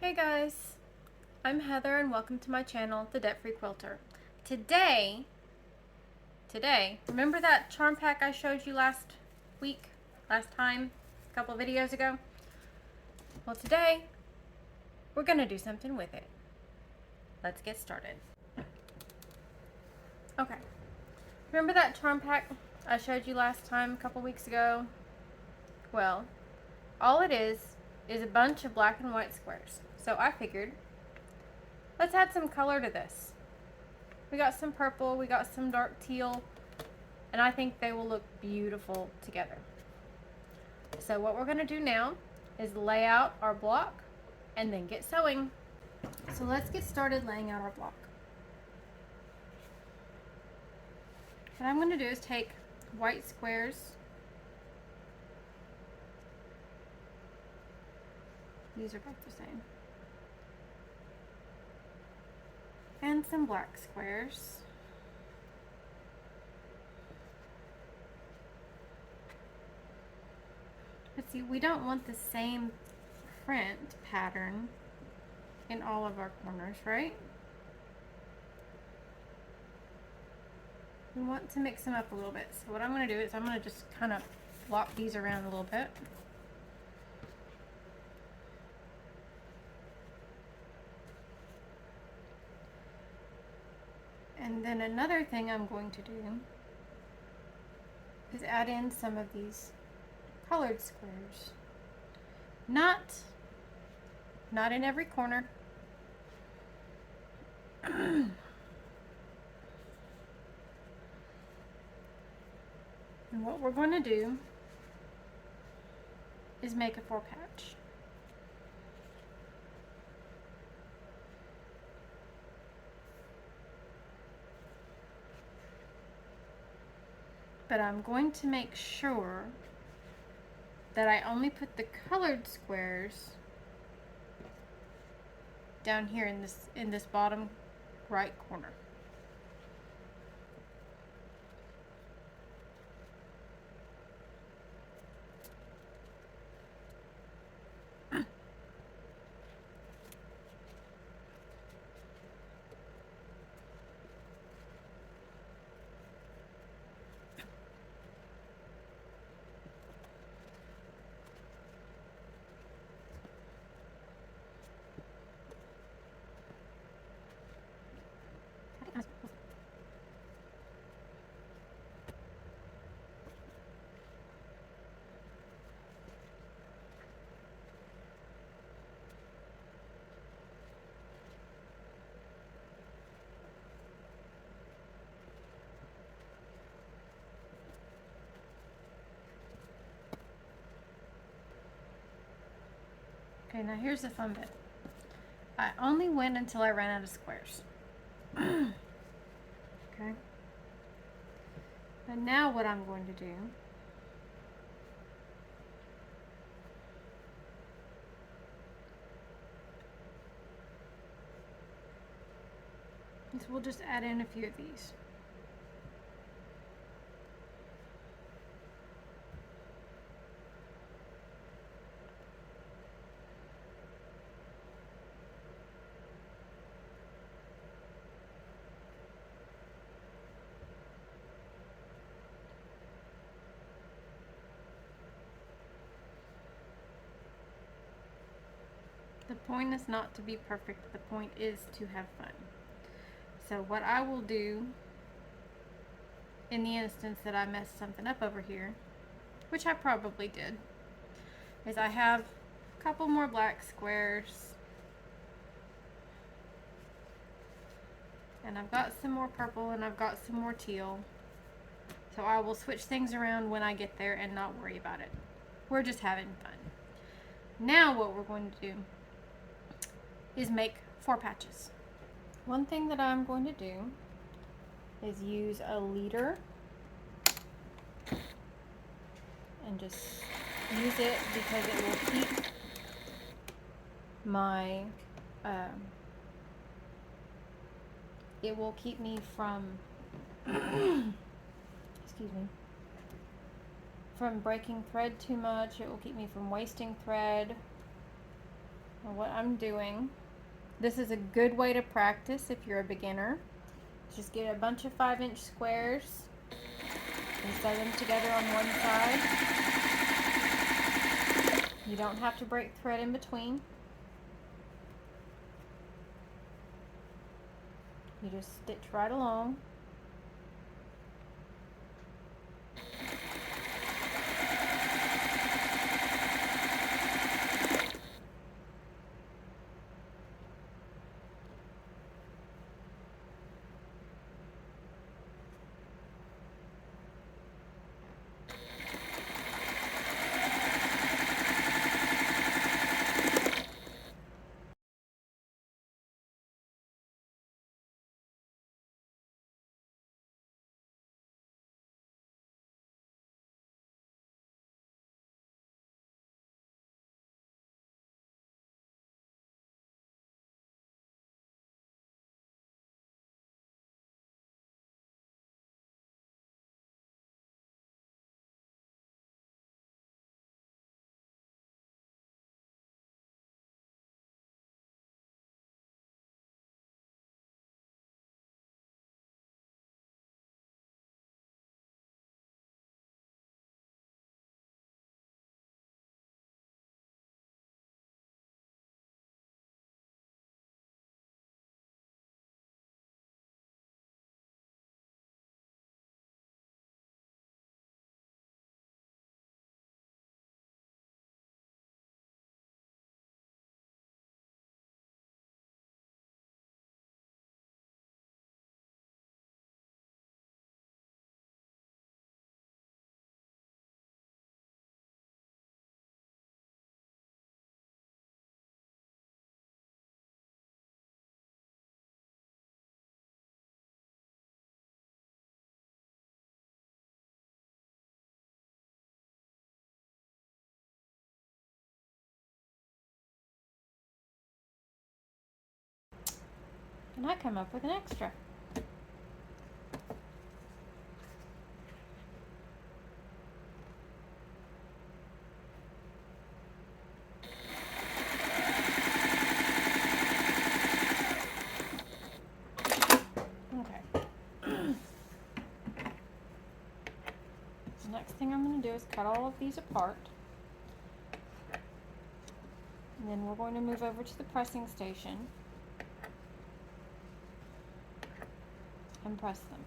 Hey guys, I'm Heather and welcome to my channel, The Debt Free Quilter. Today, remember that charm pack I showed you last time, a couple videos ago? Well, today, we're gonna do something with it. Let's get started. Okay, remember that charm pack I showed you last time, a couple weeks ago? Well, all it is a bunch of black and white squares. So I figured, let's add some color to this. We got some purple, we got some dark teal, and I think they will look beautiful together. So what we're going to do now is lay out our block and then get sewing. So let's get started laying out our block. What I'm going to do is take white squares. These are both the same. And some black squares. But see, we don't want the same print pattern in all of our corners, right? We want to mix them up a little bit. So what I'm going to do is I'm going to just kind of flop these around a little bit. And then another thing I'm going to do is add in some of these colored squares. Not in every corner. And what we're going to do is make a 4-patch. But I'm going to make sure that I only put the colored squares down here in this bottom right corner. Okay, now here's the fun bit. I only went until I ran out of squares. Okay. And now what I'm going to do is we'll just add in a few of these. The point is not to be perfect, the point is to have fun. So what I will do in the instance that I messed something up over here, which I probably did, is I have a couple more black squares and I've got some more purple and I've got some more teal. So I will switch things around when I get there and not worry about it. We're just having fun. Now what we're going to do is make 4 patches. One thing that I'm going to do is use a leader and just use it because it will keep my me from excuse me, from breaking thread too much. It will keep me from wasting thread. Now what I'm doing, this is a good way to practice if you're a beginner. Just get a bunch of 5-inch squares and sew them together on one side. You don't have to break thread in between. You just stitch right along. And I come up with an extra. Okay. The next thing I'm going to do is cut all of these apart. And then we're going to move over to the pressing station and press them.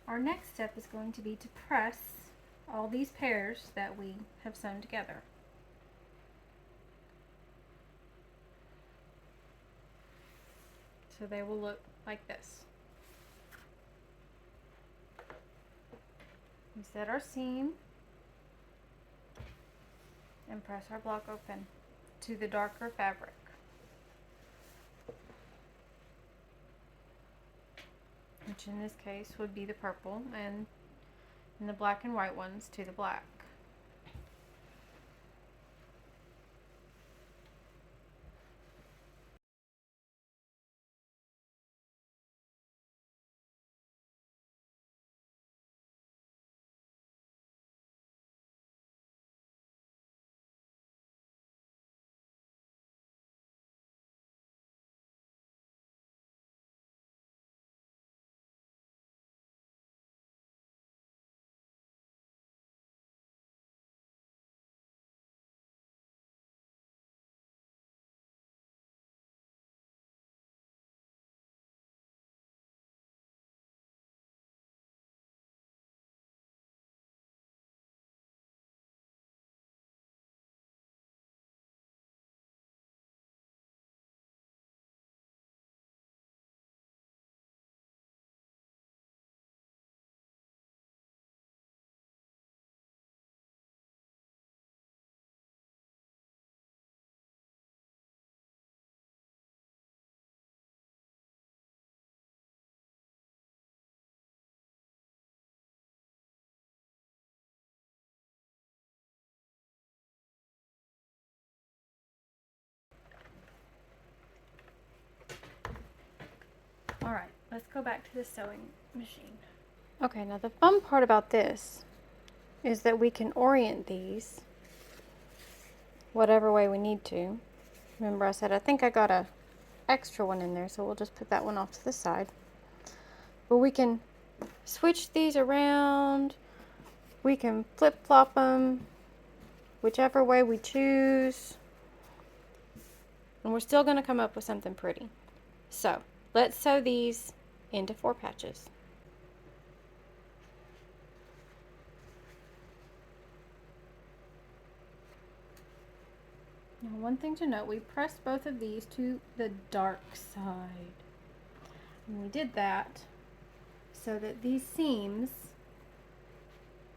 Our next step is going to be to press all these pairs that we have sewn together. So they will look like this. We set our seam and press our block open to the darker fabric. Which in this case would be the purple, and in the black and white ones to the black. Alright, let's go back to the sewing machine. Okay, now the fun part about this is that we can orient these whatever way we need to. Remember I said I think I got a extra one in there, so we'll just put that one off to the side. But we can switch these around. We can flip-flop them whichever way we choose. And we're still going to come up with something pretty. So, let's sew these into 4 patches. Now, one thing to note, we pressed both of these to the dark side. And we did that so that these seams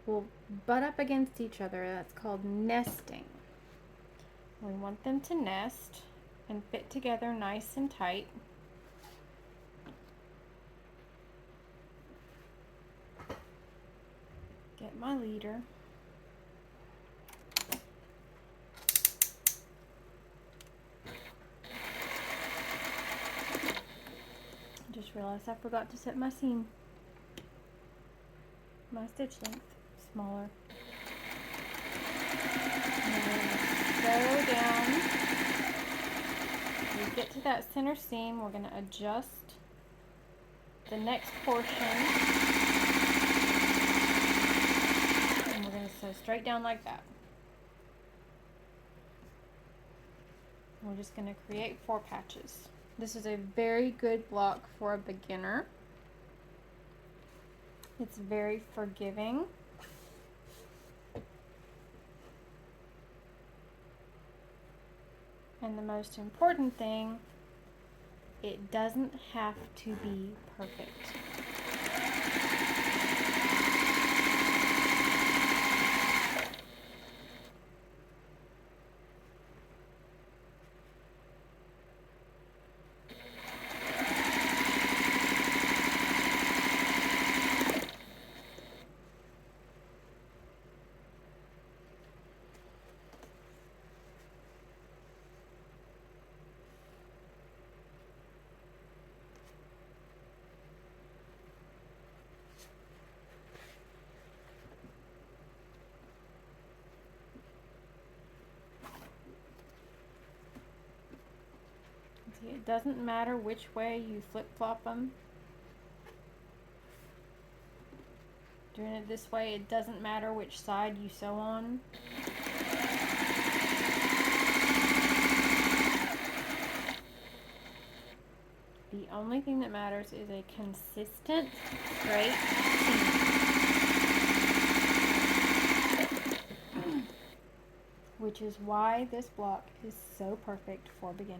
will butt up against each other. That's called nesting. We want them to nest and fit together nice and tight. Get my leader. Just realized I forgot to set my seam, my stitch length smaller. Sew down. When we get to that center seam, we're going to adjust the next portion, and we're going to sew straight down like that. We're just going to create 4 patches. This is a very good block for a beginner. It's very forgiving. And the most important thing, it doesn't have to be perfect. See, it doesn't matter which way you flip-flop them. Doing it this way, it doesn't matter which side you sew on. The only thing that matters is a consistent, straight seam. Which is why this block is so perfect for beginners.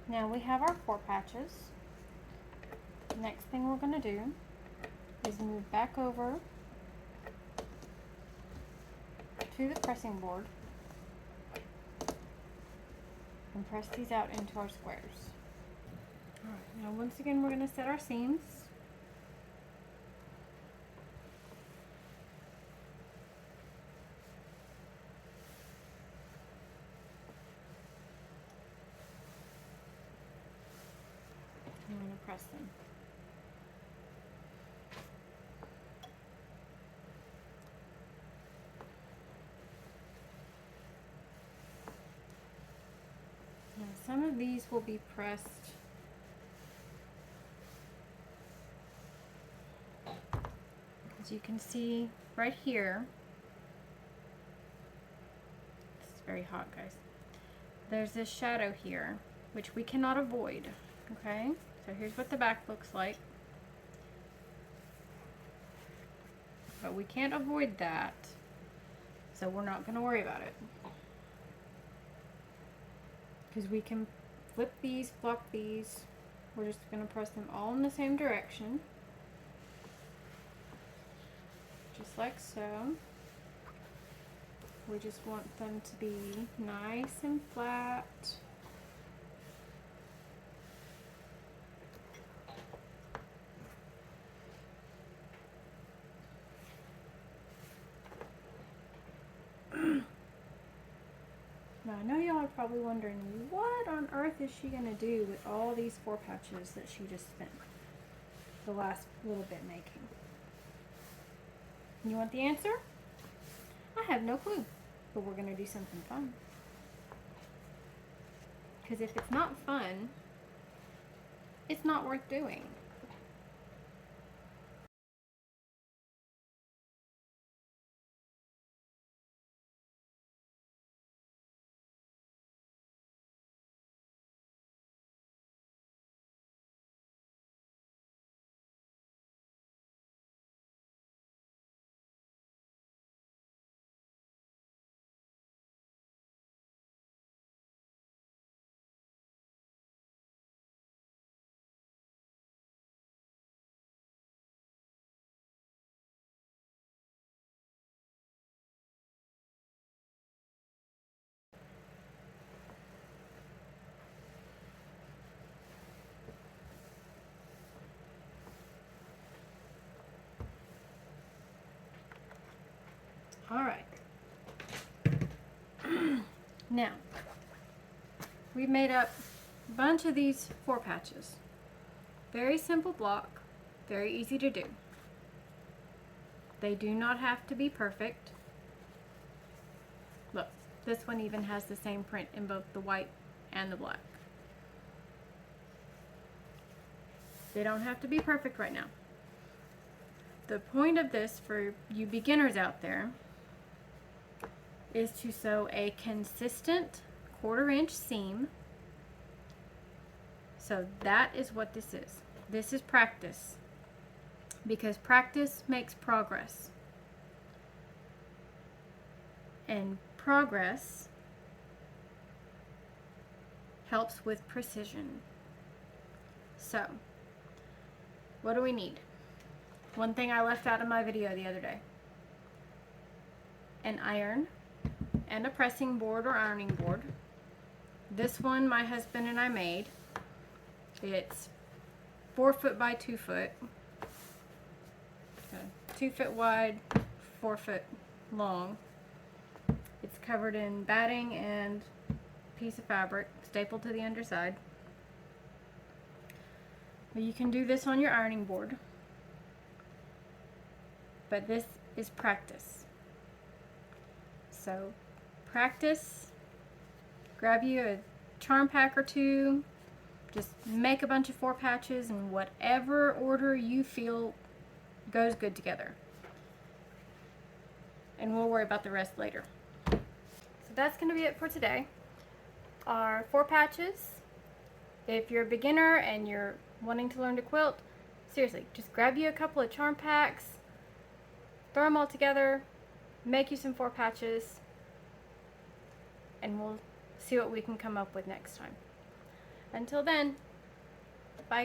Now we have our 4 patches. The next thing we're going to do is move back over to the pressing board and press these out into our squares. Alright, now once again we're going to set our seams. press them. Now, some of these will be pressed as you can see right here. This is very hot, guys. There's this shadow here, which we cannot avoid. Okay, so here's what the back looks like. But we can't avoid that, so we're not going to worry about it. Because we can flip these, flop these. We're just going to press them all in the same direction. Just like so. We just want them to be nice and flat. Now I know y'all are probably wondering, what on earth is she going to do with all these 4 patches that she just spent the last little bit making? You want the answer? I have no clue, but we're going to do something fun. Because if it's not fun, it's not worth doing. All right. Now, we've made up a bunch of these 4 patches. Very simple block, very easy to do. They do not have to be perfect. Look, this one even has the same print in both the white and the black. They don't have to be perfect right now. The point of this for you beginners out there is to sew a consistent 1/4 inch seam. So that is what this is. This is practice, because practice makes progress, and progress helps with precision. So what do we need? One thing I left out of my video the other day: an iron and a pressing board or ironing board. This one my husband and I made. It's 4 foot by 2 foot. 2 foot wide, 4 foot long. It's covered in batting and a piece of fabric stapled to the underside. But you can do this on your ironing board. But this is practice. So practice, grab you a charm pack or 2, just make a bunch of 4 patches in whatever order you feel goes good together. And we'll worry about the rest later. So that's going to be it for today. Our 4 patches. If you're a beginner and you're wanting to learn to quilt, seriously, just grab you a couple of charm packs, throw them all together, make you some 4 patches, and we'll see what we can come up with next time. Until then, bye guys.